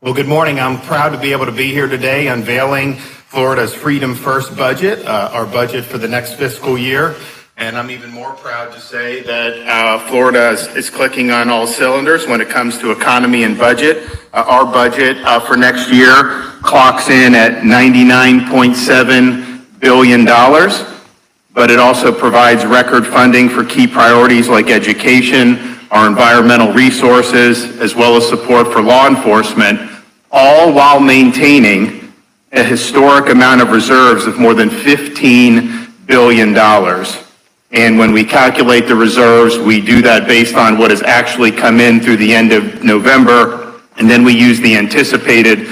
Well, good morning. I'm proud to be able to be here today unveiling Florida's Freedom First budget, our budget for the next fiscal year. And I'm even more proud to say that Florida is clicking on all cylinders when it comes to economy and budget. Our budget for next year clocks in at $99.7 billion, but it also provides record funding for key priorities like education, our environmental resources, as well as support for law enforcement, all while maintaining a historic amount of reserves of more than $15 billion. And when we calculate the reserves, we do that based on what has actually come in through the end of November, and then we use the anticipated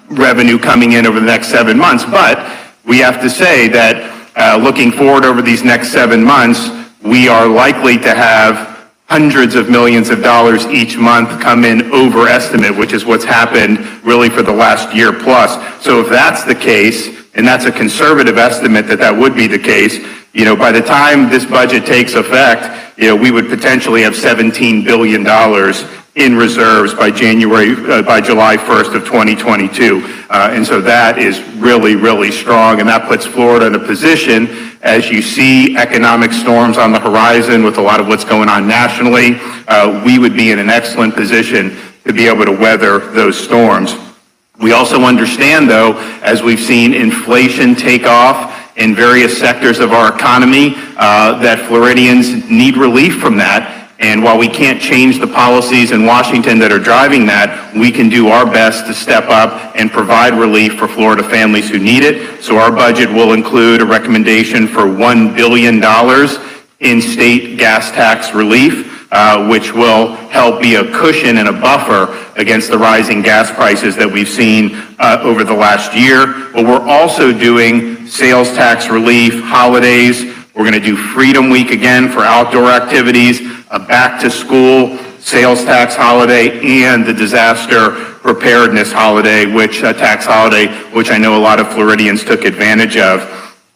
revenue coming in over the next 7 months. But we have to say that looking forward over these next 7 months, we are likely to have hundreds of millions of dollars each month come in over estimate, which is what's happened really for the last year plus. So if that's the case, and that's a conservative estimate that would be the case, by the time this budget takes effect, we would potentially have $17 billion in reserves by July 1st of 2022. And so that is really, really strong, and that puts Florida in a position, as you see economic storms on the horizon with a lot of what's going on nationally, we would be in an excellent position to be able to weather those storms. We also understand, though, as we've seen inflation take off in various sectors of our economy, that Floridians need relief from that. And while we can't change the policies in Washington that are driving that, we can do our best to step up and provide relief for Florida families who need it. So our budget will include a recommendation for $1 billion in state gas tax relief, which will help be a cushion and a buffer against the rising gas prices that we've seen over the last year. But we're also doing sales tax relief, holidays. We're going to do Freedom Week again for outdoor activities, a back-to-school sales tax holiday, and the disaster preparedness holiday, tax holiday, which I know a lot of Floridians took advantage of.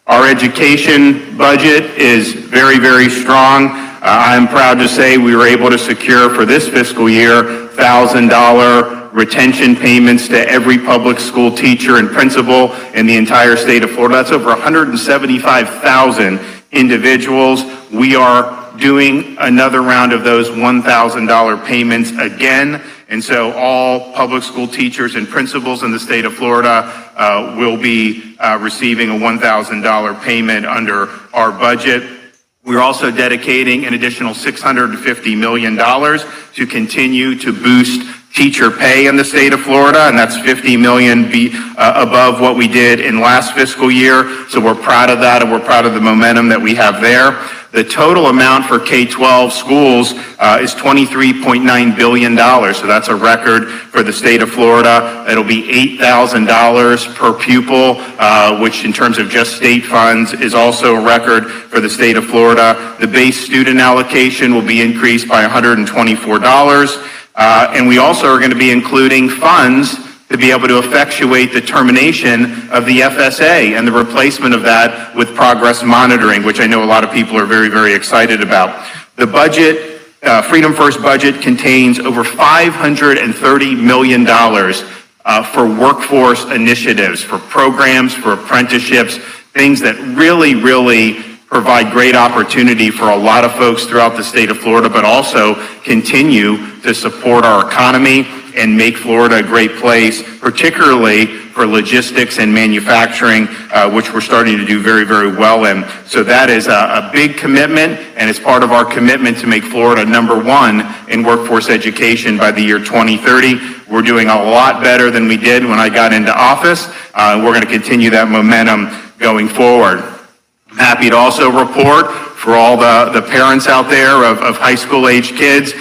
Our education budget is very, very strong. I'm proud to say we were able to secure for this fiscal year $1,000 retention payments to every public school teacher and principal in the entire state of Florida. That's over 175,000 individuals. We are doing another round of those $1,000 payments again. And so all public school teachers and principals in the state of Florida will be receiving a $1,000 payment under our budget. We're also dedicating an additional $650 million to continue to boost teacher pay in the state of Florida, and that's $50 million above what we did in last fiscal year. So we're proud of that, and we're proud of the momentum that we have there. The total amount for K-12 schools is $23.9 billion, so that's a record for the state of Florida. It'll be $8,000 per pupil, which in terms of just state funds is also a record for the state of Florida. The base student allocation will be increased by $124, and we also are going to be including funds to be able to effectuate the termination of the FSA and the replacement of that with progress monitoring, which I know a lot of people are very, very excited about. The budget, Freedom First budget, contains over $530 million for workforce initiatives, for programs, for apprenticeships, things that really, really provide great opportunity for a lot of folks throughout the state of Florida, but also continue to support our economy and make Florida a great place, particularly for logistics and manufacturing, which we're starting to do very, very well in. So that is a big commitment, and it's part of our commitment to make Florida #1 in workforce education by the year 2030. We're doing a lot better than we did when I got into office. We're going to continue that momentum going forward. I'm happy to also report for all the parents out there of high school age kids,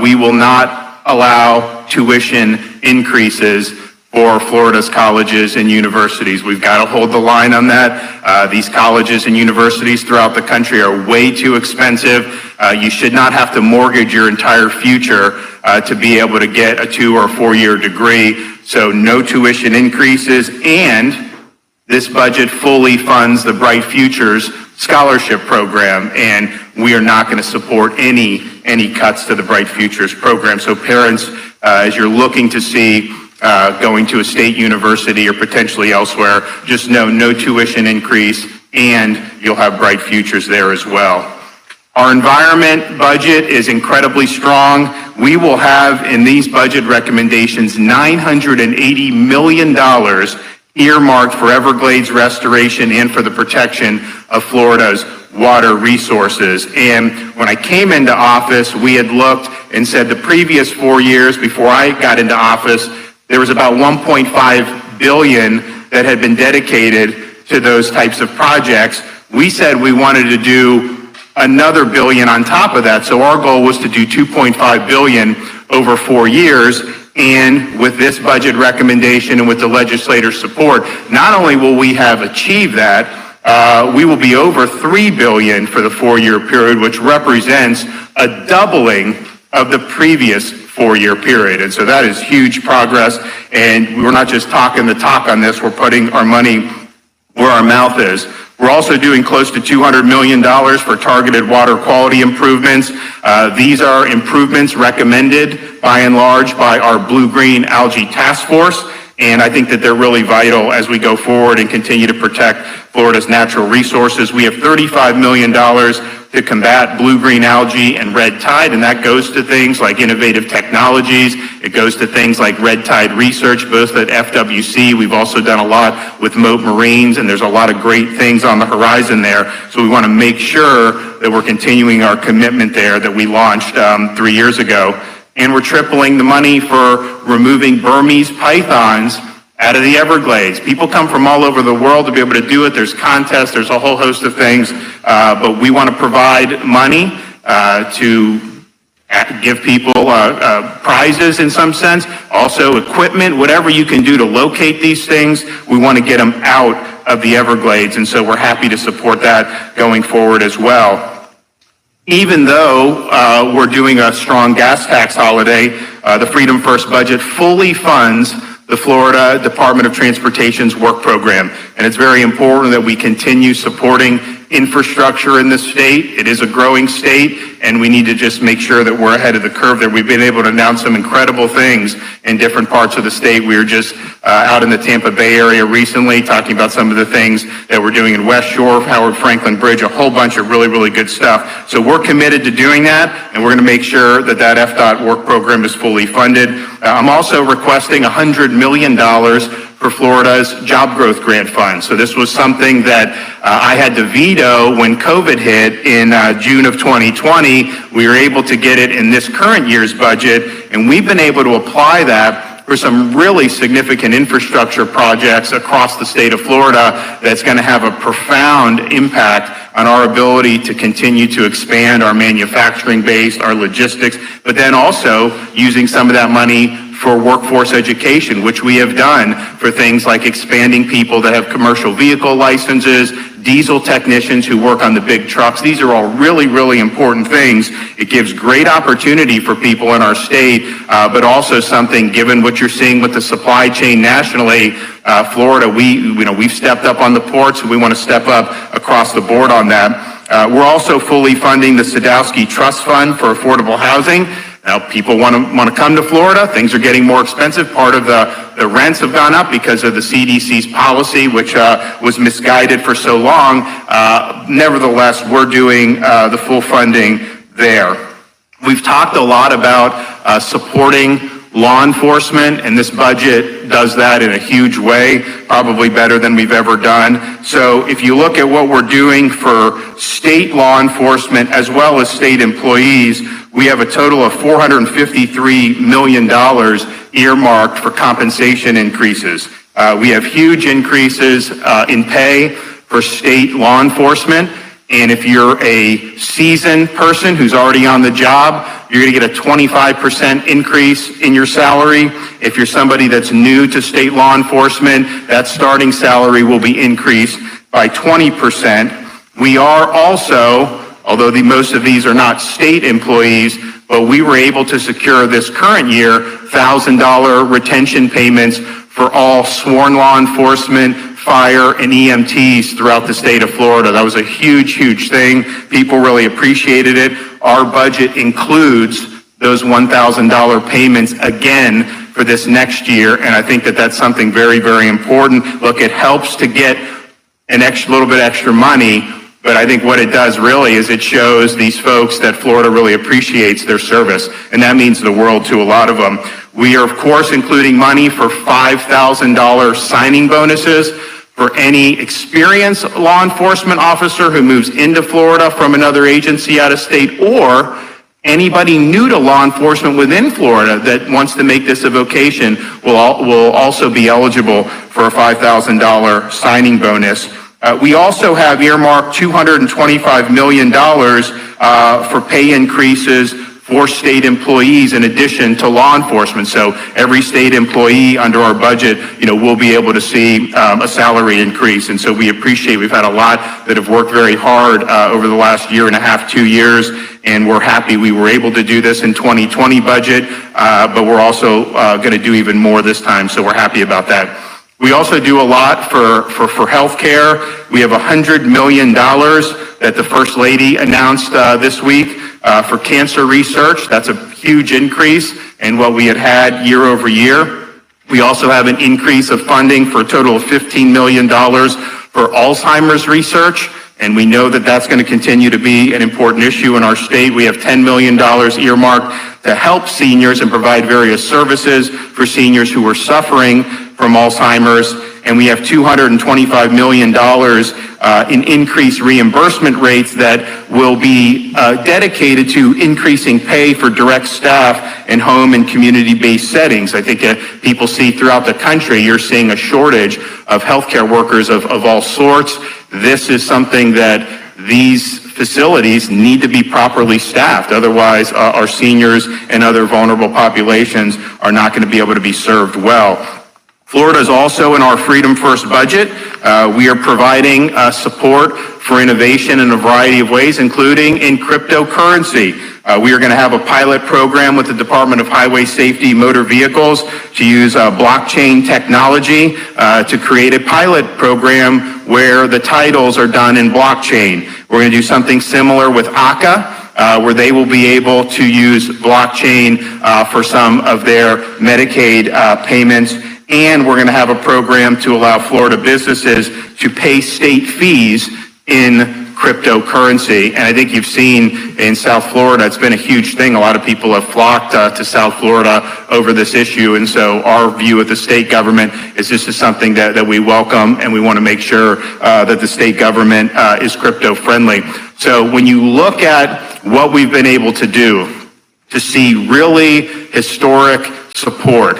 we will not allow tuition increases for Florida's colleges and universities. We've got to hold the line on that. These colleges and universities throughout the country are way too expensive. You should not have to mortgage your entire future to be able to get a 2 or 4 year degree. So no tuition increases, and this budget fully funds the Bright Futures scholarship program, and we are not going to support any cuts to the Bright Futures program. So parents as you're looking to see going to a state university or potentially elsewhere, just know no tuition increase, and you'll have bright futures there as well. Our environment budget is incredibly strong. We will have in these budget recommendations $980 million earmarked for Everglades restoration and for the protection of Florida's water resources. And when I came into office, we had looked and said the previous 4 years before I got into office, there was about $1.5 billion that had been dedicated to those types of projects. We said we wanted to do another billion on top of that. So our goal was to do $2.5 billion over 4 years. And with this budget recommendation and with the legislator's support, not only will we have achieved that, we will be over $3 billion for the 4-year period, which represents a doubling of the previous 4-year period. And so that is huge progress. And we're not just talking the talk on this, we're putting our money where our mouth is. We're also doing close to $200 million for targeted water quality improvements. These are improvements recommended by and large by our Blue-Green Algae Task Force, and I think that they're really vital as we go forward and continue to protect Florida's natural resources. We have $35 million to combat blue-green algae and red tide, and that goes to things like innovative technologies. It goes to things like red tide research, both at FWC. We've also done a lot with Moat Marines, and there's a lot of great things on the horizon there. So we want to make sure that we're continuing our commitment there that we launched 3 years ago. And we're tripling the money for removing Burmese pythons out of the Everglades. People come from all over the world to be able to do it. There's contests, there's a whole host of things, but we want to provide money to give people prizes in some sense, also equipment, whatever you can do to locate these things. We want to get them out of the Everglades, and so we're happy to support that going forward as well. Even though we're doing a strong gas tax holiday, the Freedom First budget fully funds the Florida Department of Transportation's work program. And it's very important that we continue supporting infrastructure in this state. It is a growing state, and we need to just make sure that we're ahead of the curve there. We've been able to announce some incredible things in different parts of the state. We were just out in the Tampa Bay area recently talking about some of the things that we're doing in West Shore, Howard Franklin Bridge, a whole bunch of really, really good stuff. So we're committed to doing that, and we're going to make sure that that FDOT work program is fully funded. I'm also requesting $100 million for Florida's Job Growth Grant Fund. So this was something that I had to veto when COVID hit in June of 2020. We were able to get it in this current year's budget, and we've been able to apply that for some really significant infrastructure projects across the state of Florida that's going to have a profound impact on our ability to continue to expand our manufacturing base, our logistics, but then also using some of that money for workforce education, which we have done for things like expanding people that have commercial vehicle licenses, diesel technicians who work on the big trucks. These are all really, really important things. It gives great opportunity for people in our state, but also something, given what you're seeing with the supply chain nationally, Florida, we've stepped up on the ports, and we want to step up across the board on that. We're also fully funding the Sadowski Trust Fund for affordable housing. Now, people want to come to Florida. Things are getting more expensive. Part of the rents have gone up because of the CDC's policy, which was misguided for so long. Nevertheless, we're doing the full funding there. We've talked a lot about supporting law enforcement, and this budget does that in a huge way, probably better than we've ever done. So if you look at what we're doing for state law enforcement as well as state employees, we have a total of $453 million earmarked for compensation increases. We have huge increases in pay for state law enforcement. And if you're a seasoned person who's already on the job, you're going to get a 25% increase in your salary. If you're somebody that's new to state law enforcement, that starting salary will be increased by 20%. We are also, although most of these are not state employees, but we were able to secure this current year $1,000 retention payments for all sworn law enforcement, fire, and EMTs throughout the state of Florida. That was a huge, huge thing. People really appreciated it. Our budget includes those $1,000 payments again for this next year, and I think that that's something very, very important. Look, it helps to get an little bit extra money, but I think what it does really is it shows these folks that Florida really appreciates their service, and that means the world to a lot of them. We are, of course, including money for $5,000 signing bonuses for any experienced law enforcement officer who moves into Florida from another agency out of state, or anybody new to law enforcement within Florida that wants to make this a vocation will also be eligible for a $5,000 signing bonus. We also have earmarked $225 million for pay increases for state employees in addition to law enforcement. So every state employee under our budget, will be able to see a salary increase. And so we appreciate, we've had a lot that have worked very hard over the last year and a half, 2 years, and we're happy we were able to do this in 2020 budget, but we're also going to do even more this time, so we're happy about that. We also do a lot for health care. We have $100 million that the First Lady announced this week for cancer research. That's a huge increase in what we had year over year. We also have an increase of funding for a total of $15 million for Alzheimer's research, and we know that that's going to continue to be an important issue in our state. We have $10 million earmarked to help seniors and provide various services for seniors who are suffering from Alzheimer's, and we have $225 million in increased reimbursement rates that will be dedicated to increasing pay for direct staff in home and community-based settings. I think people see throughout the country, you're seeing a shortage of healthcare workers of all sorts. This is something that these facilities need to be properly staffed. Otherwise, our seniors and other vulnerable populations are not going to be able to be served well. Florida is also in our Freedom First budget. We are providing support for innovation in a variety of ways, including in cryptocurrency. We are going to have a pilot program with the Department of Highway Safety Motor Vehicles to use blockchain technology to create a pilot program where the titles are done in blockchain. We're going to do something similar with ACA, where they will be able to use blockchain for some of their Medicaid payments. And we're going to have a program to allow Florida businesses to pay state fees in cryptocurrency. And I think you've seen in South Florida, it's been a huge thing. A lot of people have flocked to South Florida over this issue. And so our view at the state government is this is something that we welcome, and we want to make sure that the state government is crypto friendly. So when you look at what we've been able to do to see really historic support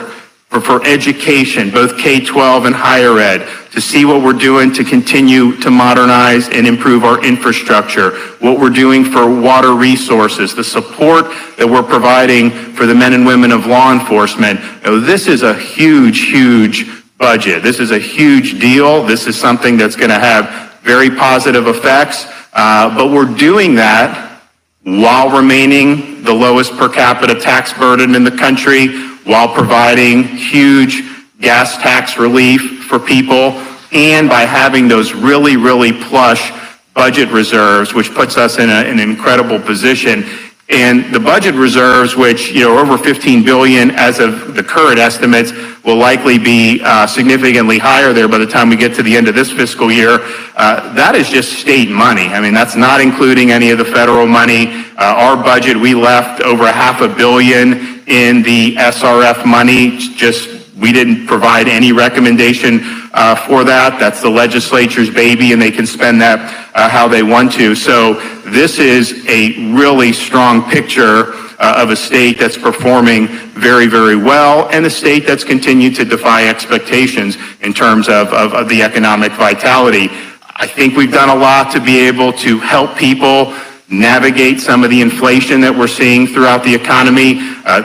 for education, both K-12 and higher ed, to see what we're doing to continue to modernize and improve our infrastructure, what we're doing for water resources, the support that we're providing for the men and women of law enforcement. This is a huge, huge budget. This is a huge deal. This is something that's going to have very positive effects, but we're doing that while remaining the lowest per capita tax burden in the country, while providing huge gas tax relief for people, and by having those really, really plush budget reserves, which puts us in an incredible position. And the budget reserves, which are over $15 billion as of the current estimates, will likely be significantly higher there by the time we get to the end of this fiscal year. That is just state money. I mean, that's not including any of the federal money. Our budget, we left over $500 million in the SRF money. We didn't provide any recommendation for that. That's the legislature's baby, and they can spend that how they want to. So this is a really strong picture of a state that's performing very, very well, and a state that's continued to defy expectations in terms of the economic vitality. I think we've done a lot to be able to help people navigate some of the inflation that we're seeing throughout the economy.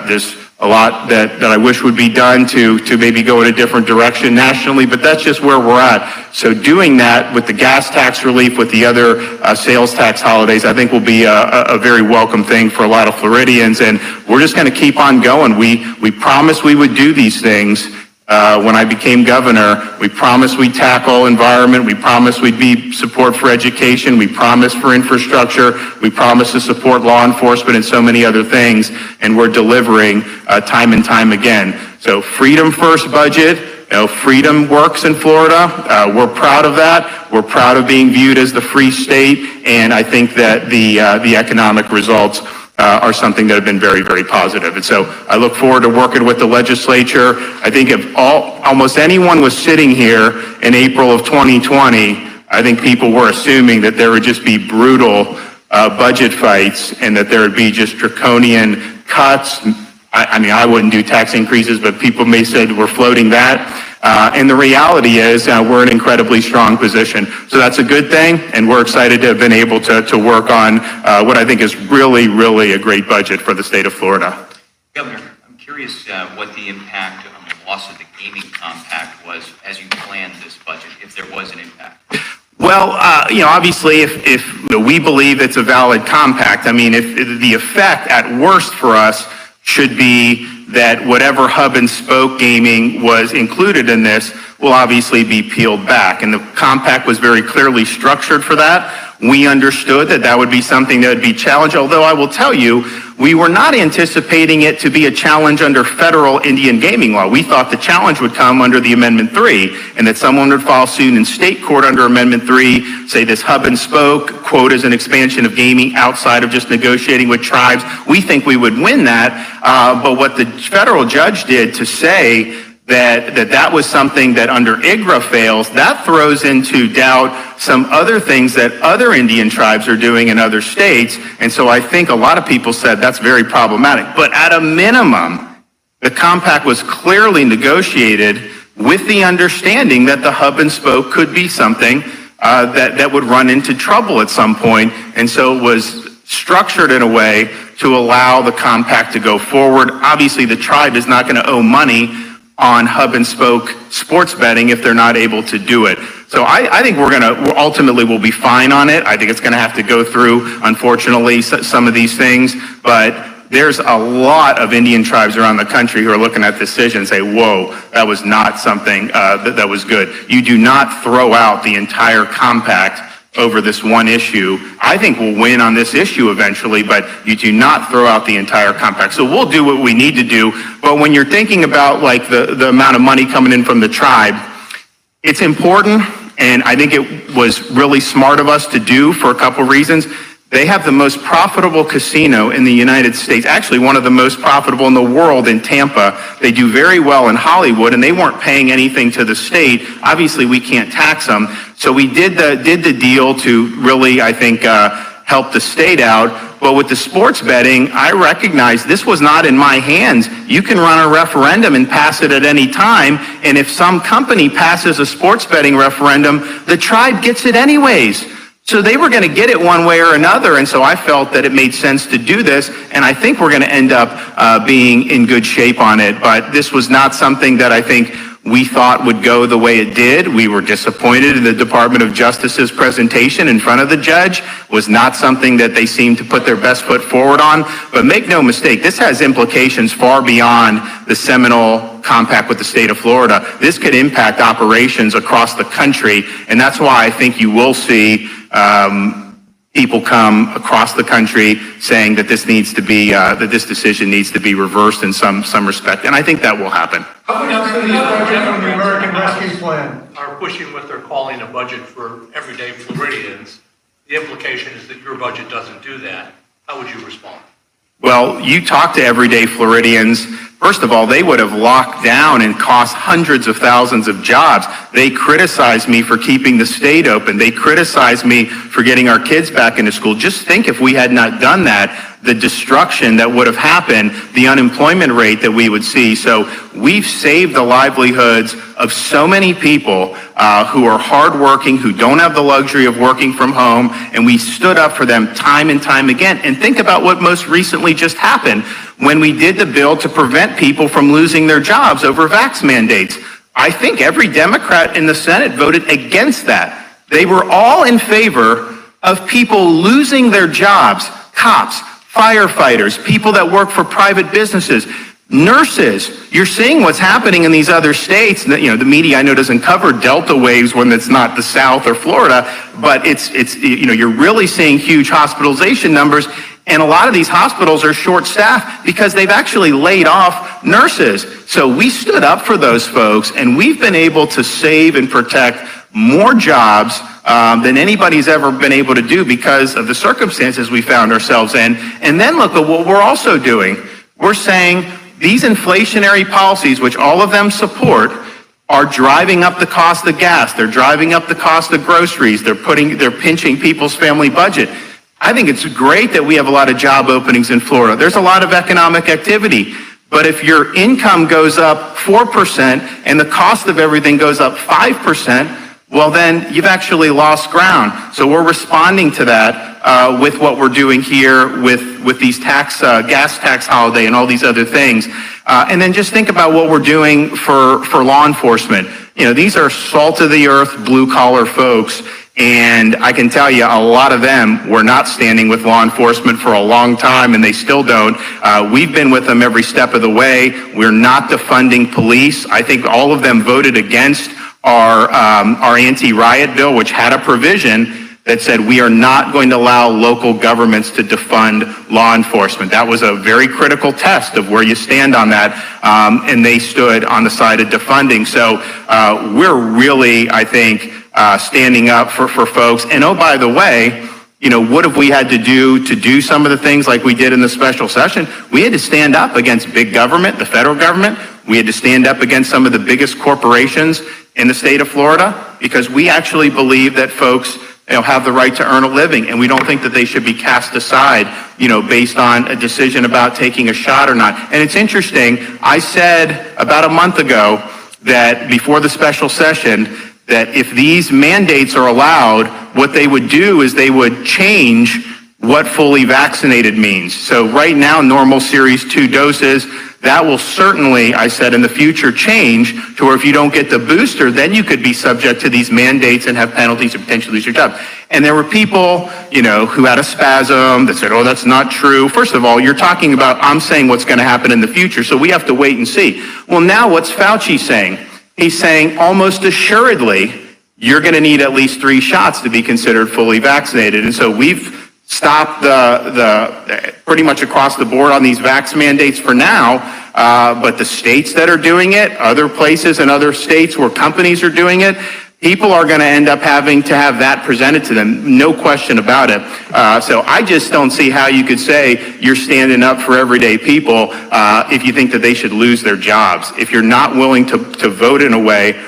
There's a lot that I wish would be done to maybe go in a different direction nationally, but that's just where we're at. So doing that with the gas tax relief, with the other sales tax holidays, I think will be a very welcome thing for a lot of Floridians, and we're just going to keep on going. We promised we would do these things when I became governor, we promised we'd tackle environment, we promised we'd be support for education, we promised for infrastructure, we promised to support law enforcement and so many other things, and we're delivering time and time again. So freedom first budget. Freedom works in Florida. We're proud of that. We're proud of being viewed as the free state, and I think that the economic results are something that have been very, very positive. And so I look forward to working with the legislature. I think if almost anyone was sitting here in April of 2020, I think people were assuming that there would just be brutal budget fights and that there would be just draconian cuts. I mean, I wouldn't do tax increases, but people may say we're floating that. And the reality is we're in an incredibly strong position. So that's a good thing, and we're excited to have been able to work on what I think is really, really a great budget for the state of Florida. Governor, I'm curious what the impact on the loss of the gaming compact was as you planned this budget, if there was an impact. Well, obviously, if we believe it's a valid compact, I mean, if the effect at worst for us should be that whatever hub and spoke gaming was included in this will obviously be peeled back. And the compact was very clearly structured for that. We understood that that would be something that would be challenged, although I will tell you, we were not anticipating it to be a challenge under federal Indian gaming law. We thought the challenge would come under the Amendment 3, and that someone would file suit in state court under Amendment 3, say this hub and spoke, quote, as an expansion of gaming outside of just negotiating with tribes. We think we would win that, but what the federal judge did to say that was something that under IGRA fails, that throws into doubt some other things that other Indian tribes are doing in other states. And so I think a lot of people said that's very problematic. But at a minimum, the compact was clearly negotiated with the understanding that the hub and spoke could be something that would run into trouble at some point. And so it was structured in a way to allow the compact to go forward. Obviously, the tribe is not going to owe money on hub and spoke sports betting if they're not able to do it. So I think ultimately we'll be fine on it. I think it's gonna have to go through, unfortunately, some of these things, but there's a lot of Indian tribes around the country who are looking at this decision and say, whoa, that was not something that was good. You do not throw out the entire compact over this one issue. I think we'll win on this issue eventually, but you do not throw out the entire compact. So we'll do what we need to do. But when you're thinking about like the amount of money coming in from the tribe, it's important, and I think it was really smart of us to do for a couple reasons. They have the most profitable casino in the United States, actually one of the most profitable in the world in Tampa. They do very well in Hollywood, and they weren't paying anything to the state. Obviously, we can't tax them. So we did the deal to really, I think, help the state out. But with the sports betting, I recognize this was not in my hands. You can run a referendum and pass it at any time. And if some company passes a sports betting referendum, the tribe gets it anyways. So they were going to get it one way or another, and so I felt that it made sense to do this, and I think we're going to end up being in good shape on it. But this was not something that I think we thought would go the way it did. We were disappointed in the Department of Justice's presentation in front of the judge. It was not something that they seemed to put their best foot forward on. But make no mistake, this has implications far beyond the Seminole Compact with the state of Florida. This could impact operations across the country, and that's why I think you will see people come across the country saying that this needs to be that this decision needs to be reversed in some respect, and I think that will happen. How many cities from the American Rescue Plan are pushing what they're calling a budget for everyday Floridians? The implication is that your budget doesn't do that. How would you respond? Well, you talk to everyday Floridians. First of all, they would have locked down and cost hundreds of thousands of jobs. They criticize me for keeping the state open. They criticize me for getting our kids back into school. Just think if we had not done that, the destruction that would have happened, the unemployment rate that we would see. So we've saved the livelihoods of so many people who are hardworking, who don't have the luxury of working from home, and we stood up for them time and time again. And think about what most recently just happened when we did the bill to prevent people from losing their jobs over vax mandates. I think every Democrat in the Senate voted against that. They were all in favor of people losing their jobs, cops, firefighters, people that work for private businesses. Nurses, you're seeing what's happening in these other states. The media I know doesn't cover Delta waves when it's not the South or Florida, but you're really seeing huge hospitalization numbers. And a lot of these hospitals are short-staffed because they've actually laid off nurses. So we stood up for those folks, and we've been able to save and protect more jobs than anybody's ever been able to do because of the circumstances we found ourselves in. And then look at what we're also doing. We're saying these inflationary policies, which all of them support, are driving up the cost of gas. They're driving up the cost of groceries. They're pinching people's family budget. I think it's great that we have a lot of job openings in Florida. There's a lot of economic activity. But if your income goes up 4% and the cost of everything goes up 5%, well, then you've actually lost ground. So we're responding to that with what we're doing here with these gas tax holiday and all these other things. And then just think about what we're doing for law enforcement. These are salt of the earth, blue collar folks. And I can tell you, a lot of them were not standing with law enforcement for a long time, and they still don't. We've been with them every step of the way. We're not defunding police. I think all of them voted against our anti-riot bill, which had a provision that said we are not going to allow local governments to defund law enforcement. That was a very critical test of where you stand on that, and they stood on the side of defunding. So we're really, I think, standing up for folks. And oh, by the way, what have we had to do some of the things like we did in the special session? We had to stand up against big government, the federal government. We had to stand up against some of the biggest corporations in the state of Florida because we actually believe that folks have the right to earn a living, and we don't think that they should be cast aside, based on a decision about taking a shot or not. And it's interesting, I said about a month ago that before the special session, that if these mandates are allowed, what they would do is they would change what fully vaccinated means. So right now, normal series 2 doses, that will certainly, I said, in the future change to where if you don't get the booster, then you could be subject to these mandates and have penalties and potentially lose your job. And there were people, who had a spasm that said, oh, that's not true. First of all, you're talking about, I'm saying what's going to happen in the future, so we have to wait and see. Well, now what's Fauci saying? He's saying almost assuredly, you're going to need at least 3 shots to be considered fully vaccinated. And so we've stopped the pretty much across the board on these vax mandates for now. But the states that are doing it, other places and other states where companies are doing it, people are going to end up having to have that presented to them, no question about it. So I just don't see how you could say you're standing up for everyday people if you think that they should lose their jobs. If you're not willing to vote in a way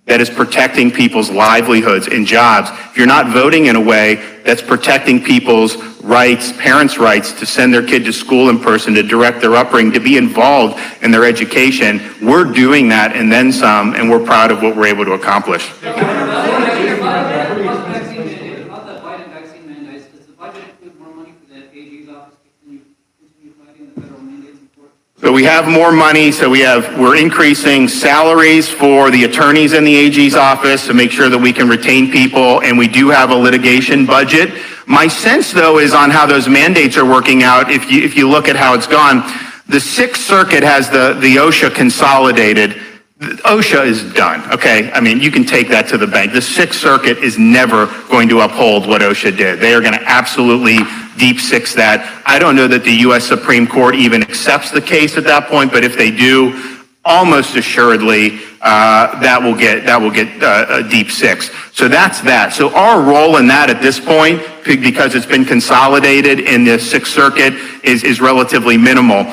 that is protecting people's livelihoods and jobs, if you're not voting in a way that's protecting people's rights, parents' rights to send their kid to school in person, to direct their upbringing, to be involved in their education, we're doing that and then some, and we're proud of what we're able to accomplish. About the Biden vaccine mandates, does the budget include more money for the AG's office to continue fighting the federal mandates in court? So we have more money, we're increasing salaries for the attorneys in the AG's office to make sure that we can retain people, and we do have a litigation budget. My sense, though, is on how those mandates are working out. If you look at how it's gone, the Sixth Circuit has the OSHA consolidated. OSHA is done, okay? I mean, you can take that to the bank. The Sixth Circuit is never going to uphold what OSHA did. They are going to absolutely deep six that. I don't know that the U.S. Supreme Court even accepts the case at that point, but if they do, almost assuredly, that will get a deep six. So that's that. So our role in that at this point, because it's been consolidated in the Sixth Circuit, is relatively minimal.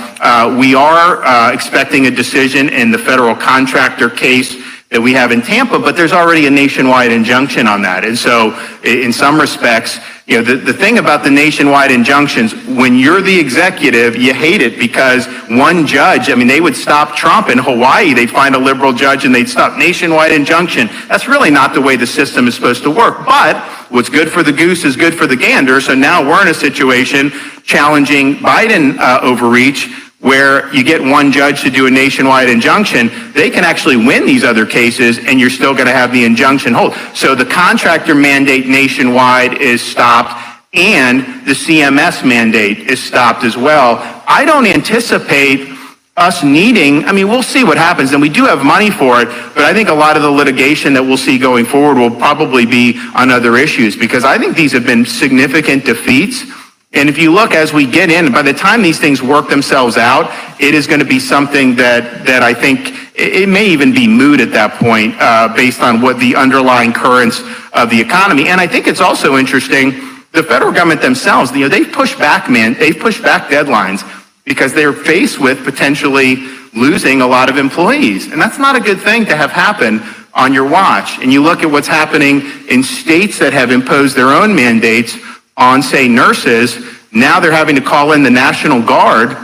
We are expecting a decision in the federal contractor case that we have in Tampa, but there's already a nationwide injunction on that. And so in some respects, the thing about the nationwide injunctions, when you're the executive, you hate it because one judge, they would stop Trump in Hawaii. They'd find a liberal judge and they'd stop nationwide injunction. That's really not the way the system is supposed to work. But what's good for the goose is good for the gander. So now we're in a situation challenging Biden overreach, where you get one judge to do a nationwide injunction. They can actually win these other cases, and you're still going to have the injunction hold. So the contractor mandate nationwide is stopped, and the CMS mandate is stopped as well. I don't anticipate us needing, I mean, we'll see what happens, and we do have money for it, but I think a lot of the litigation that we'll see going forward will probably be on other issues, because I think these have been significant defeats. And if you look as we get in, by the time these things work themselves out, it is going to be something that I think it may even be moot at that point, based on what the underlying currents of the economy. And I think it's also interesting, the federal government themselves, they've pushed back deadlines because they're faced with potentially losing a lot of employees. And that's not a good thing to have happen on your watch. And you look at what's happening in states that have imposed their own mandates on, say, nurses. Now they're having to call in the National Guard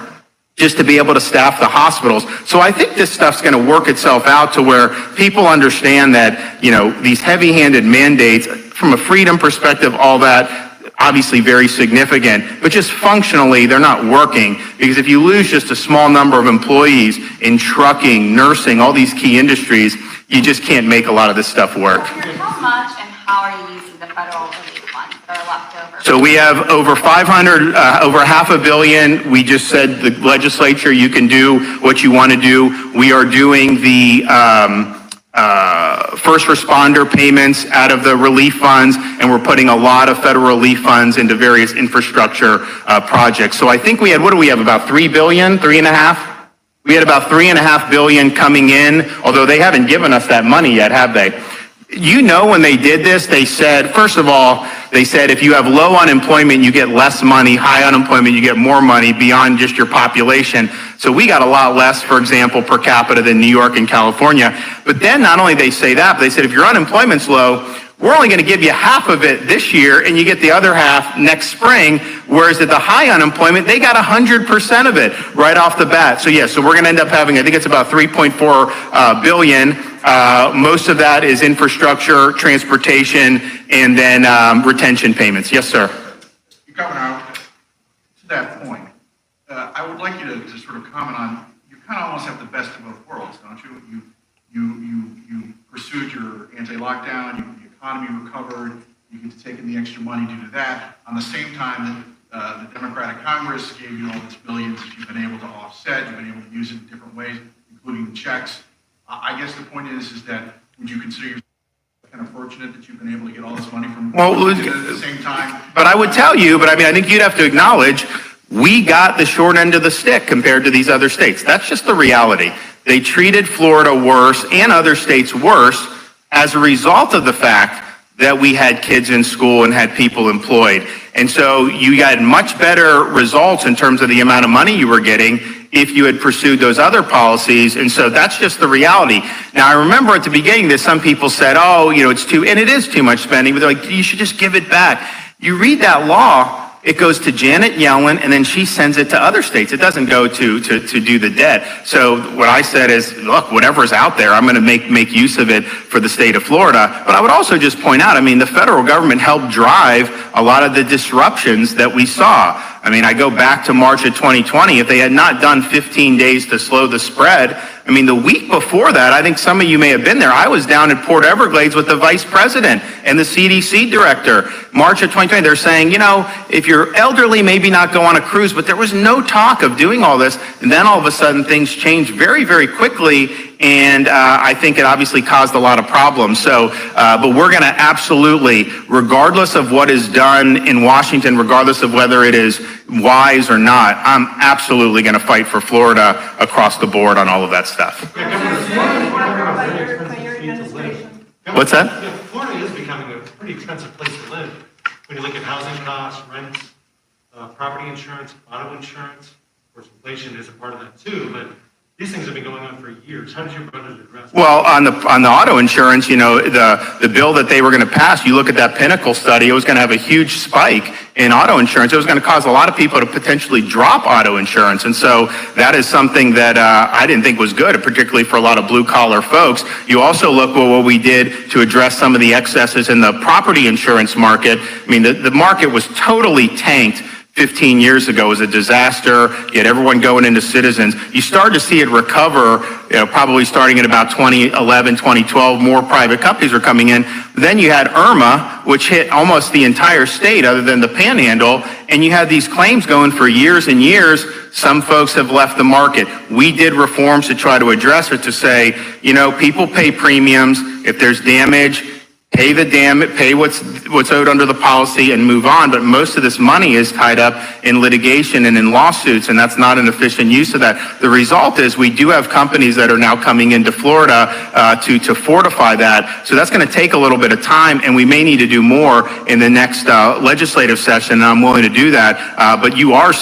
just to be able to staff the hospitals. So I think this stuff's going to work itself out to where people understand that, these heavy-handed mandates, from a freedom perspective, all that, obviously very significant, but just functionally, they're not working, because if you lose just a small number of employees in trucking, nursing, all these key industries, you just can't make a lot of this stuff work. How much and how are you using the federal relief funds that are left over? So we have over 500, over $500 million. We just said the legislature, you can do what you want to do. We are doing the first responder payments out of the relief funds, and we're putting a lot of federal relief funds into various infrastructure projects. So I think we had, what do we have, about $3 billion, $3.5? We had about $3.5 billion coming in, although they haven't given us that money yet, have they? When they did this, they said, first of all, they said if you have low unemployment, you get less money. High unemployment, you get more money beyond just your population. So we got a lot less, for example, per capita than New York and California. But then not only they say that, but they said if your unemployment's low, we're only going to give you half of it this year, and you get the other half next spring, whereas at the high unemployment, they got 100% of it right off the bat. So so we're going to end up having, I think it's about $3.4 billion. Most of that is infrastructure, transportation, and then retention payments. Yes, sir. Governor, to that point, I would like you to sort of comment on, you kind of almost have the best of both worlds, don't you? You pursued your anti-lockdown, the economy recovered, you get to take in the extra money due to that. On the same time that the Democratic Congress gave you all these billions that you've been able to offset, you've been able to use it in different ways, including the checks. I guess the point is that would you consider yourself kind of fortunate that you've been able to get all this money from at the same time? But I would tell you, I think you'd have to acknowledge we got the short end of the stick compared to these other states. That's just the reality. They treated Florida worse and other states worse as a result of the fact that we had kids in school and had people employed. And so you got much better results in terms of the amount of money you were getting if you had pursued those other policies. And so that's just the reality. Now, I remember at the beginning that some people said, it's and it is too much spending, but they're like, you should just give it back. You read that law, it goes to Janet Yellen, and then she sends it to other states. It doesn't go to do the debt. So what I said is, look, whatever's out there, I'm going to make use of it for the state of Florida. But I would also just point out, the federal government helped drive a lot of the disruptions that we saw. I go back to March of 2020. If they had not done 15 days to slow the spread, the week before that, I think some of you may have been there, I was down at Port Everglades with the vice president and the CDC director. March of 2020, they're saying, if you're elderly, maybe not go on a cruise, but there was no talk of doing all this. And then all of a sudden, things changed very, very quickly. And I think it obviously caused a lot of problems. So, but we're going to absolutely, regardless of what is done in Washington, regardless of whether it is wise or not, I'm absolutely going to fight for Florida across the board on all of that stuff. What's that? Yeah, Florida is becoming a pretty expensive place to live. When you look at housing costs, rents, property insurance, auto insurance, of course, inflation is a part of that too, but these things have been going on for years. How does your budget address that? Well, on the auto insurance, the bill that they were going to pass, you look at that Pinnacle study, it was going to have a huge spike in auto insurance. It was going to cause a lot of people to potentially drop auto insurance. And so that is something that I didn't think was good, particularly for a lot of blue collar folks. You also look at what we did to address some of the excesses in the property insurance market. The market was totally tanked 15 years ago was a disaster. You had everyone going into Citizens. You started to see it recover, probably starting at about 2011, 2012, more private companies were coming in. Then you had Irma, which hit almost the entire state other than the Panhandle, and you had these claims going for years and years. Some folks have left the market. We did reforms to try to address it, to say, people pay premiums. If there's damage, pay the damage, pay what's owed under the policy and move on. But most of this money is tied up in litigation and in lawsuits, and that's not an efficient use of that. The result is we do have companies that are now coming into Florida to fortify that. So that's going to take a little bit of time, and we may need to do more in the next legislative session, and I'm willing to do that. But you are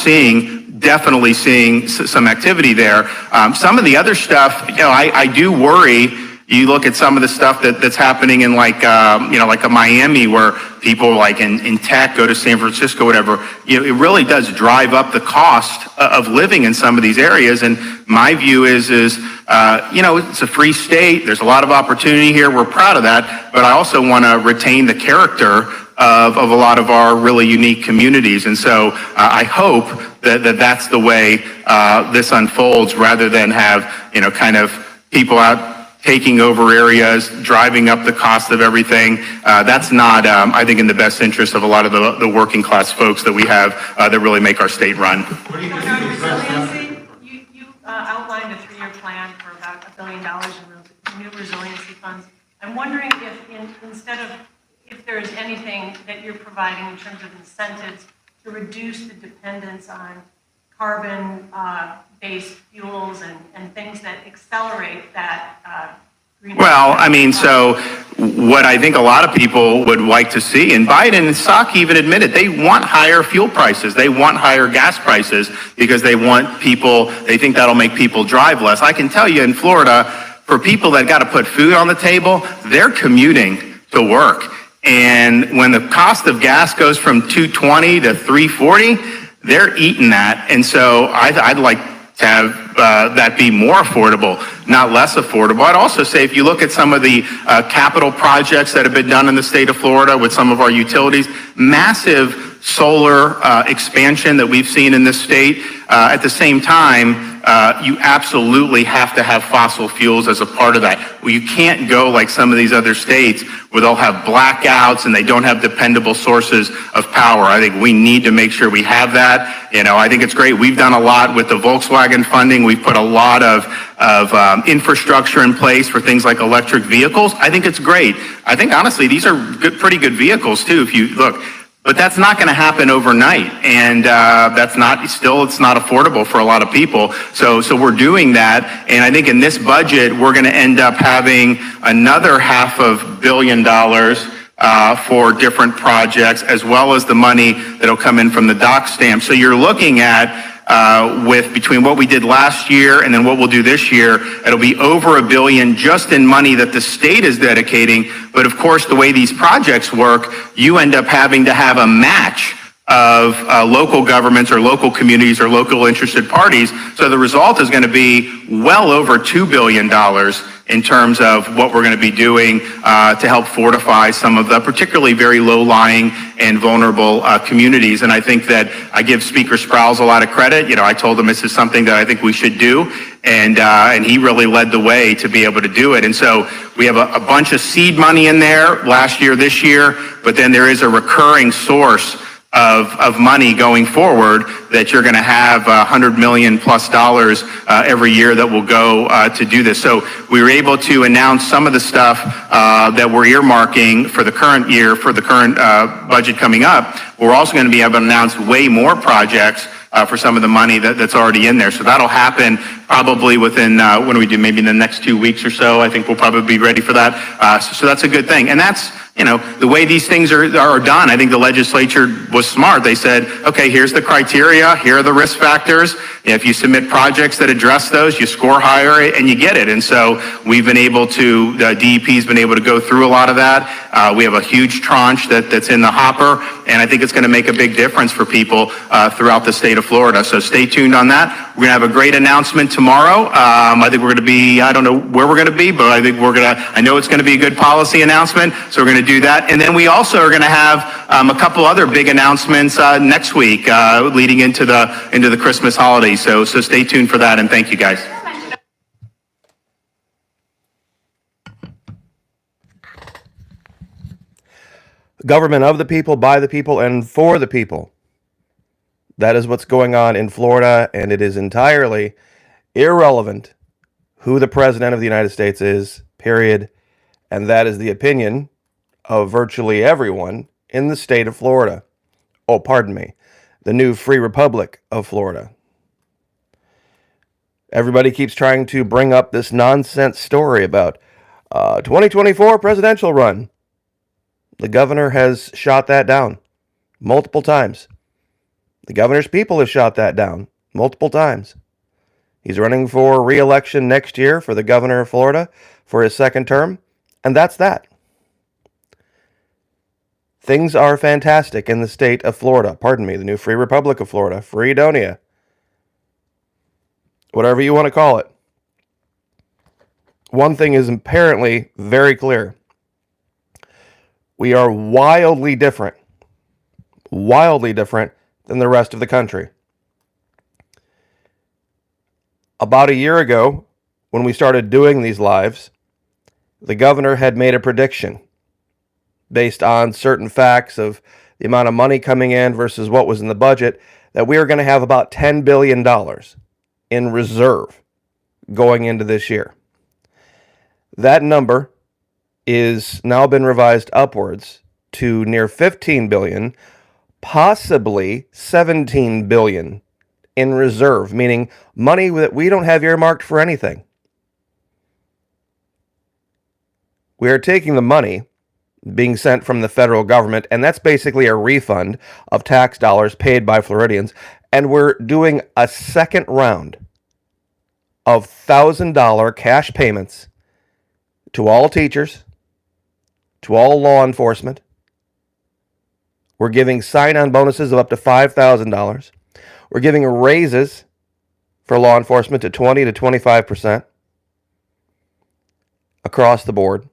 definitely seeing some activity there. Some of the other stuff, I do worry. You look at some of the stuff that's happening in like a Miami, where people like in tech go to San Francisco, whatever. It really does drive up the cost of living in some of these areas. And my view is it's a free state. There's a lot of opportunity here. We're proud of that. But I also want to retain the character of a lot of our really unique communities. And so I hope that's the way this unfolds, rather than have, kind of people out taking over areas, driving up the cost of everything. That's not, I think, in the best interest of a lot of the working class folks that we have that really make our state run. What do you think? Resiliency, you outlined a 3-year plan for about $1 billion in new resiliency funds. I'm wondering if there is anything that you're providing in terms of incentives to reduce the dependence on carbon-based fuels and things that accelerate that greenhouse. Well, so what I think a lot of people would like to see, and Biden and Psaki even admitted, they want higher fuel prices. They want higher gas prices because they think that'll make people drive less. I can tell you in Florida, for people that got to put food on the table, they're commuting to work. And when the cost of gas goes from $2.20 to $3.40, they're eating that. And so I'd like to have that be more affordable, not less affordable. I'd also say, if you look at some of the capital projects that have been done in the state of Florida with some of our utilities, massive solar expansion that we've seen in this state. At the same time, you absolutely have to have fossil fuels as a part of that. Well, you can't go like some of these other states where they'll have blackouts and they don't have dependable sources of power. I think we need to make sure we have that. I think it's great. We've done a lot with the Volkswagen funding. We've put a lot of infrastructure in place for things like electric vehicles. I think it's great. I think, honestly, these are pretty good vehicles too, if you look. But that's not going to happen overnight, and it's not affordable for a lot of people. So we're doing that, and I think in this budget we're going to end up having another $500 million for different projects, as well as the money that'll come in from the dock stamp. So you're looking at between what we did last year and then what we'll do this year, it'll be over $1 billion just in money that the state is dedicating. But of course, the way these projects work, you end up having to have a match of local governments or local communities or local interested parties. So the result is going to be well over $2 billion in terms of what we're going to be doing to help fortify some of the particularly very low-lying and vulnerable communities. And I think that I give Speaker Sprowls a lot of credit. I told him this is something that I think we should do, and he really led the way to be able to do it. And so we have a bunch of seed money in there last year, this year, but then there is a recurring source of money going forward that you're going to have $100 million plus every year that will go to do this. So we were able to announce some of the stuff that we're earmarking for the current year, for the current budget coming up. We're also going to be able to announce way more projects for some of the money that's already in there. So that'll happen probably within, when do we do, maybe in the next 2 weeks or so. I think we'll probably be ready for that. So that's a good thing. And that's, the way these things are done. I think the legislature was smart. They said, okay, here's the criteria, here are the risk factors. If you submit projects that address those, you score higher and you get it. And so we've been able to, the DEP's been able to go through a lot of that. We have a huge tranche that's in the hopper, and I think it's going to make a big difference for people throughout the state of Florida. So stay tuned on that. We're going to have a great announcement tomorrow. I think we're going to be, I don't know where we're going to be, but I think I know it's going to be a good policy announcement, so we're going to do that. And then we also are going to have a couple other big announcements next week leading into the Christmas holiday. So stay tuned for that, and thank you guys. Government of the people, by the people, and for the people. That is what's going on in Florida, and it is entirely irrelevant who the president of the United States is, period. And that is the opinion of virtually everyone in the state of Florida. Oh, pardon me, the new free republic of Florida. Everybody keeps trying to bring up this nonsense story about 2024 presidential run. The governor has shot that down multiple times. The governor's people have shot that down multiple times. He's running for re-election next year for the governor of Florida for his second term, and that's that. Things are fantastic in the state of Florida. Pardon me, the new free republic of Florida. Freedonia. Whatever you want to call it. One thing is apparently very clear. We are wildly different than the rest of the country. About a year ago, when we started doing these lives, the governor had made a prediction based on certain facts of the amount of money coming in versus what was in the budget, that we were going to have about $10 billion in reserve going into this year. That number is now been revised upwards to near 15 billion, possibly 17 billion in reserve, meaning money that we don't have earmarked for anything. We are taking the money being sent from the federal government, and that's basically a refund of tax dollars paid by Floridians, and we're doing a second round of $1,000 cash payments to all teachers, to all law enforcement. We're giving sign-on bonuses of up to $5,000. We're giving raises for law enforcement to 20 to 25% across the board.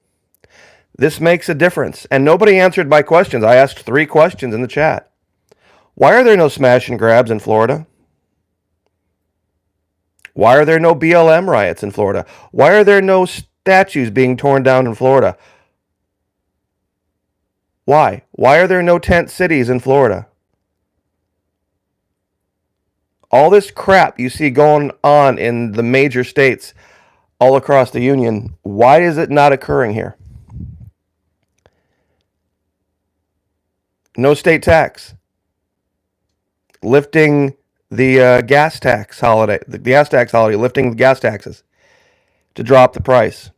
This makes a difference. And nobody answered my questions. I asked 3 questions in the chat. Why are there no smash and grabs in Florida? Why are there no BLM riots in Florida? Why are there no statues being torn down in Florida? Why? Why are there no tent cities in Florida? All this crap you see going on in the major states all across the union, why is it not occurring here? No state tax. Lifting the gas tax holiday, lifting the gas taxes to drop the price.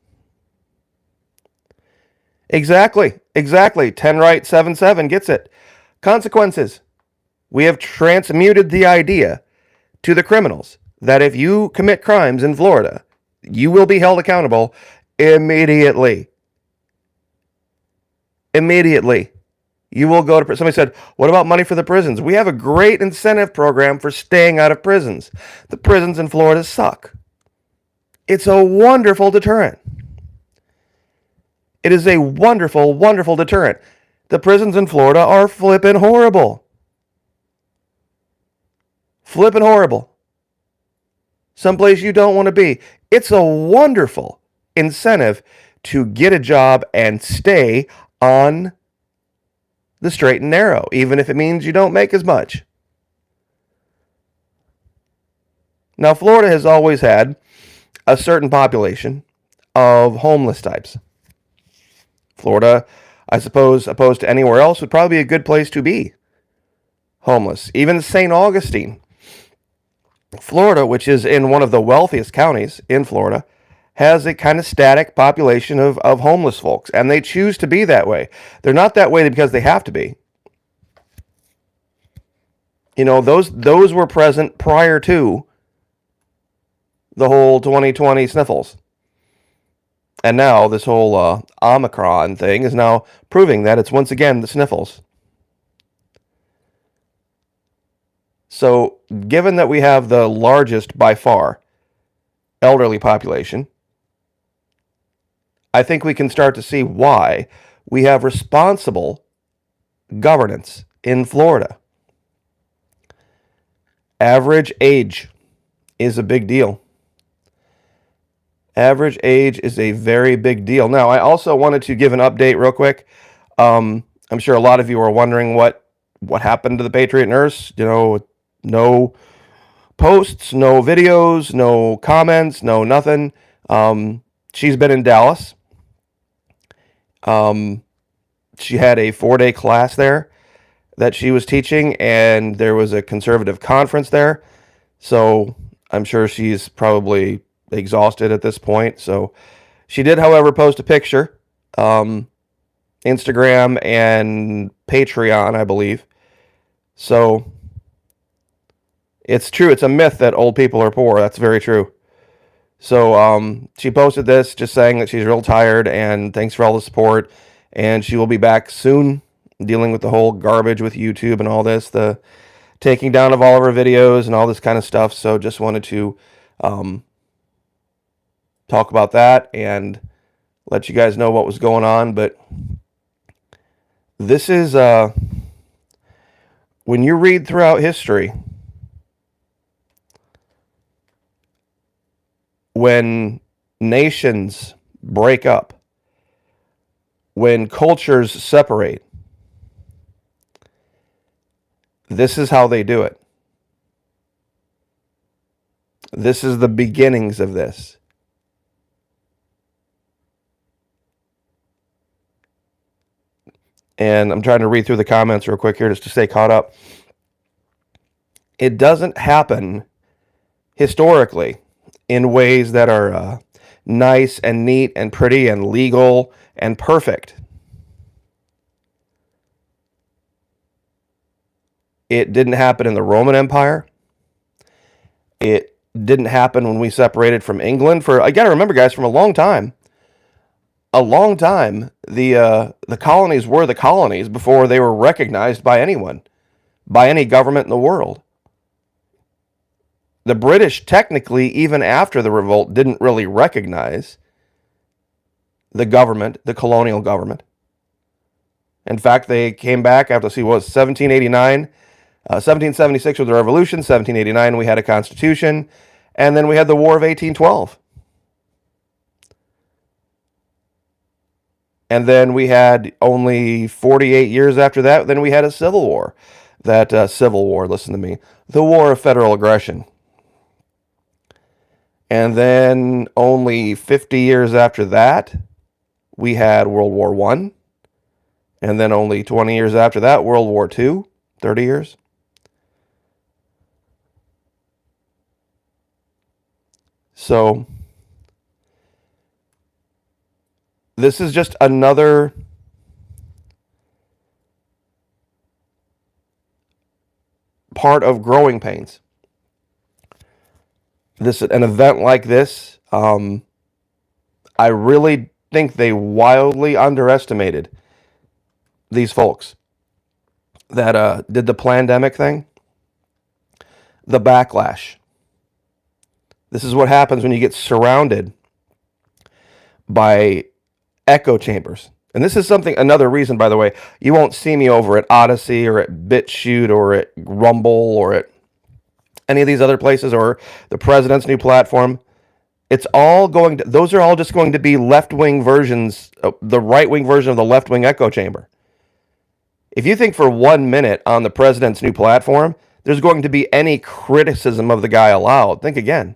Exactly. 10 right, 7 gets it. Consequences. We have transmuted the idea to the criminals that if you commit crimes in Florida, you will be held accountable immediately. Immediately. You will go to prison. Somebody said, what about money for the prisons? We have a great incentive program for staying out of prisons. The prisons in Florida suck. It's a wonderful deterrent. It is a wonderful, wonderful deterrent. The prisons in Florida are flippin' horrible. Flippin' horrible. Someplace you don't want to be. It's a wonderful incentive to get a job and stay on the straight and narrow, even if it means you don't make as much. Now, Florida has always had a certain population of homeless types. Florida, I suppose, opposed to anywhere else, would probably be a good place to be homeless. Even St. Augustine, Florida, which is in one of the wealthiest counties in Florida, has a kind of static population of homeless folks, and they choose to be that way. They're not that way because they have to be. You know, those were present prior to the whole 2020 sniffles. And now this whole Omicron thing is now proving that it's once again the sniffles. So, given that we have the largest, by far, elderly population, I think we can start to see why we have responsible governance in Florida. Average age is a big deal. Average age is a very big deal. Now, I also wanted to give an update real quick. I'm sure a lot of you are wondering what happened to the Patriot nurse. You know, no posts, no videos, no comments, no nothing. She's been in Dallas. She had a 4-day class there that she was teaching, and there was a conservative conference there. So I'm sure she's probably exhausted at this point. So she did, however, post a picture, Instagram and Patreon, I believe. So it's true. It's a myth that old people are poor. That's very true. So she posted this just saying that she's real tired and thanks for all the support. And she will be back soon dealing with the whole garbage with YouTube and all this, the taking down of all of her videos and all this kind of stuff. So just wanted to talk about that and let you guys know what was going on. But this is, when you read throughout history, when nations break up, when cultures separate, this is how they do it. This is the beginnings of this. And I'm trying to read through the comments real quick here just to stay caught up. It doesn't happen historically in ways that are nice and neat and pretty and legal and perfect. It didn't happen in the Roman Empire. It didn't happen when we separated from England. I gotta remember, guys, from a long time, the colonies were the colonies before they were recognized by anyone, by any government in the world. The British, technically, even after the revolt, didn't really recognize the government, the colonial government. In fact, they came back after, 1789, 1776 with the Revolution, 1789 we had a Constitution, and then we had the War of 1812. And then we had only 48 years after that, then we had a Civil War. Civil War, listen to me, the War of Federal Aggression. And then only 50 years after that, we had World War I. And then only 20 years after that, World War II, 30 years. So this is just another part of growing pains. An event like this, I really think they wildly underestimated these folks that did the pandemic thing. The backlash. This is what happens when you get surrounded by echo chambers. And this is another reason, by the way, you won't see me over at Odyssey or at BitChute or at Rumble or at any of these other places or the president's new platform. Those are all just going to be left-wing versions, the right-wing version of the left-wing echo chamber. If you think for 1 minute on the president's new platform, there's going to be any criticism of the guy allowed, think again.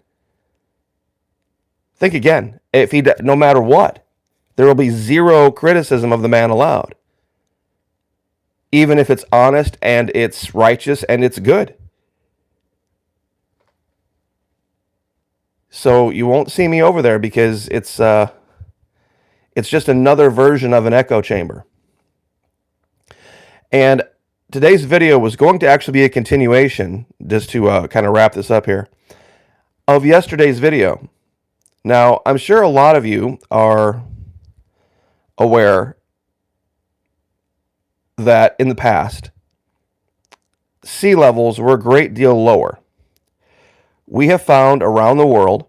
Think again. No matter what, there will be zero criticism of the man allowed. Even if it's honest and it's righteous and it's good. So you won't see me over there because it's just another version of an echo chamber. And today's video was going to actually be a continuation, just to kind of wrap this up here, of yesterday's video. Now, I'm sure a lot of you are aware that in the past, sea levels were a great deal lower. We have found around the world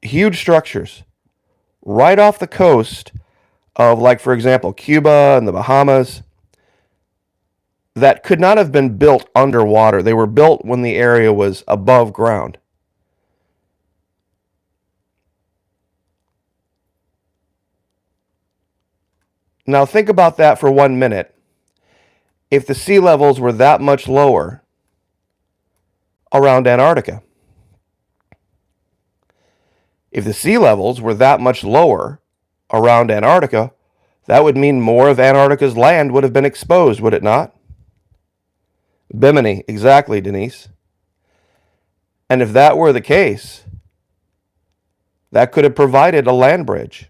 huge structures right off the coast of, like, for example, Cuba and the Bahamas that could not have been built underwater. They were built when the area was above ground. Now think about that for 1 minute. If the sea levels were that much lower around Antarctica, if the sea levels were that much lower around Antarctica, that would mean more of Antarctica's land would have been exposed, would it not? Bimini, exactly, Denise. And if that were the case, that could have provided a land bridge.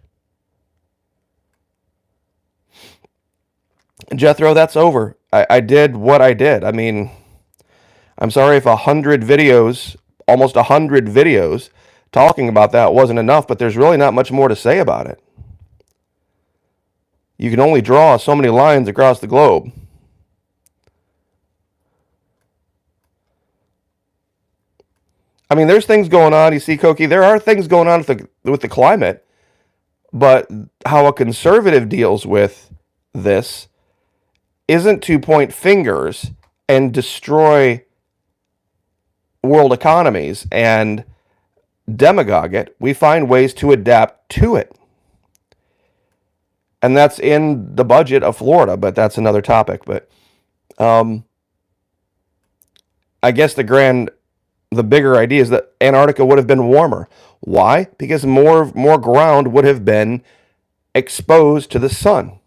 Jethro, that's over. I did what I did. I mean, I'm sorry if 100 videos, almost 100 videos, talking about that wasn't enough, but there's really not much more to say about it. You can only draw so many lines across the globe. I mean, there's things going on. You see, Koki, there are things going on with the climate, but how a conservative deals with this isn't to point fingers and destroy world economies and demagogue it. We find ways to adapt to it. And that's in the budget of Florida, but that's another topic. But I guess the bigger idea is that Antarctica would have been warmer. Why? Because more ground would have been exposed to the sun.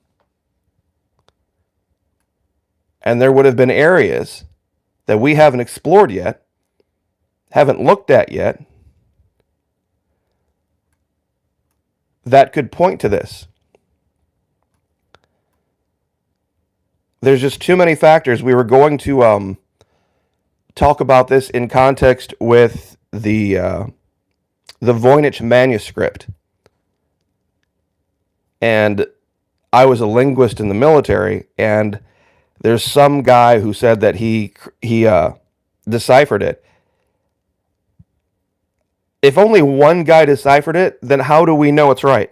And there would have been areas that we haven't explored yet, haven't looked at yet, that could point to this. There's just too many factors. We were going to talk about this in context with the Voynich manuscript. And I was a linguist in the military, and there's some guy who said that he deciphered it. If only one guy deciphered it, then how do we know it's right?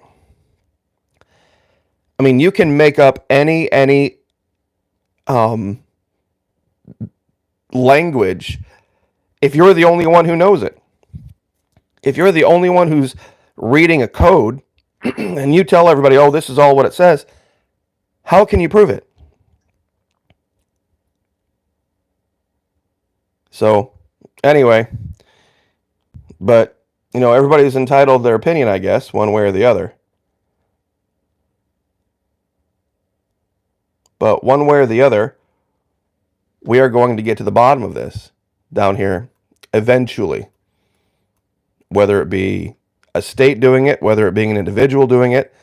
I mean, you can make up any language if you're the only one who knows it. If you're the only one who's reading a code and you tell everybody, oh, this is all what it says, how can you prove it? So, anyway, but, you know, everybody's entitled to their opinion, I guess, one way or the other. But one way or the other, we are going to get to the bottom of this down here eventually. Whether it be a state doing it, whether it being an individual doing it,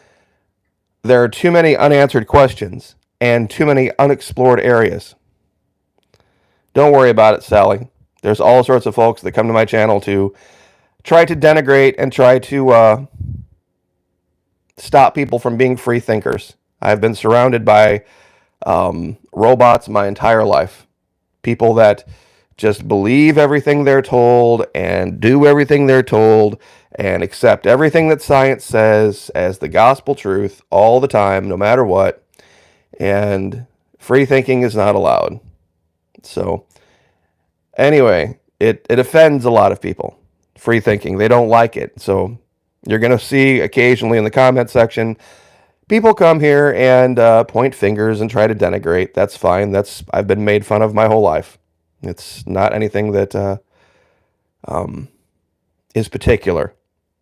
there are too many unanswered questions and too many unexplored areas. Don't worry about it, Sally. There's all sorts of folks that come to my channel to try to denigrate and try to stop people from being free thinkers. I've been surrounded by robots my entire life. People that just believe everything they're told and do everything they're told and accept everything that science says as the gospel truth all the time, no matter what. And free thinking is not allowed. So, anyway, it offends a lot of people. Free thinking. They don't like it. So, you're going to see occasionally in the comment section, people come here and point fingers and try to denigrate. That's fine. I've been made fun of my whole life. It's not anything that is particular.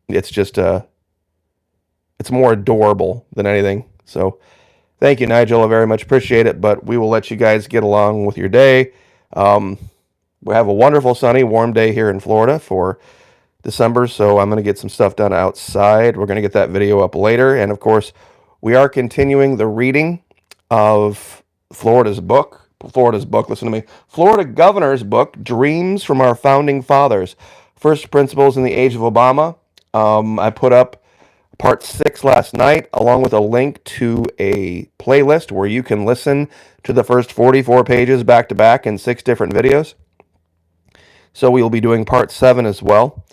It's just it's more adorable than anything. So thank you, Nigel. I very much appreciate it. But we will let you guys get along with your day. We have a wonderful, sunny, warm day here in Florida for December. So I'm going to get some stuff done outside. We're going to get that video up later. And of course, we are continuing the reading of Florida's book, listen to me, Florida Governor's book, Dreams from Our Founding Fathers. First Principles in the Age of Obama. I put up part 6 last night, along with a link to a playlist where you can listen to the first 44 pages back to back in 6 different videos. So we will be doing part 7 as well.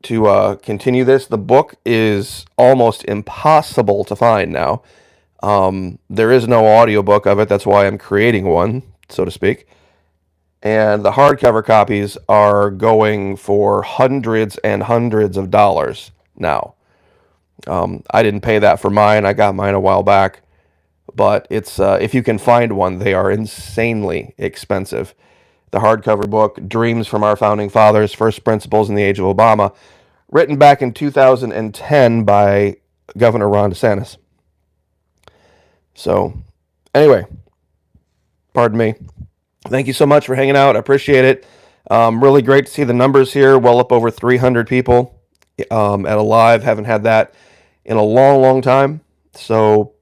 To continue this, the book is almost impossible to find now. There is no audiobook of it. That's why I'm creating one, so to speak. And the hardcover copies are going for hundreds and hundreds of dollars now. I didn't pay that for mine. I got mine a while back. But it's if you can find one, they are insanely expensive. The hardcover book, Dreams from Our Founding Fathers, First Principles in the Age of Obama, written back in 2010 by Governor Ron DeSantis. So, anyway, pardon me. Thank you so much for hanging out. I appreciate it. Really great to see the numbers here. Well up over 300 people at a live. Haven't had that in a long, long time. So,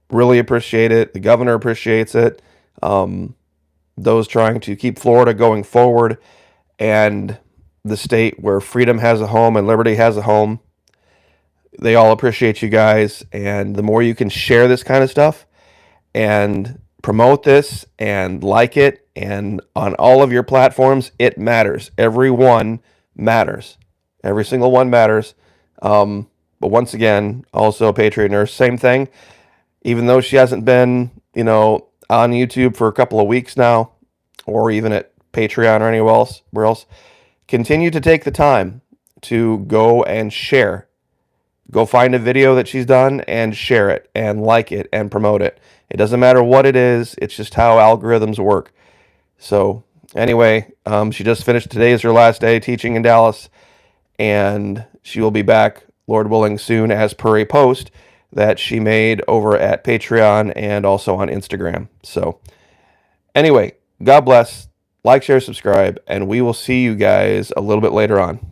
really appreciate it. The governor appreciates it. Those trying to keep Florida going forward, and the state where freedom has a home and liberty has a home. They all appreciate you guys, and the more you can share this kind of stuff and promote this and like it, and on all of your platforms, it matters. Every one matters. Every single one matters. But once again, also a Patriot Nurse, same thing. Even though she hasn't been, on YouTube for a couple of weeks now, or even at Patreon or anywhere else, continue to take the time to go and share. Go find a video that she's done and share it and like it and promote it. It doesn't matter what it is. It's just how algorithms work. So anyway, she just finished. Today is her last day teaching in Dallas, and she will be back, Lord willing, soon, as per a post that she made over at Patreon and also on Instagram. So anyway, God bless. Like, share, subscribe, and we will see you guys a little bit later on.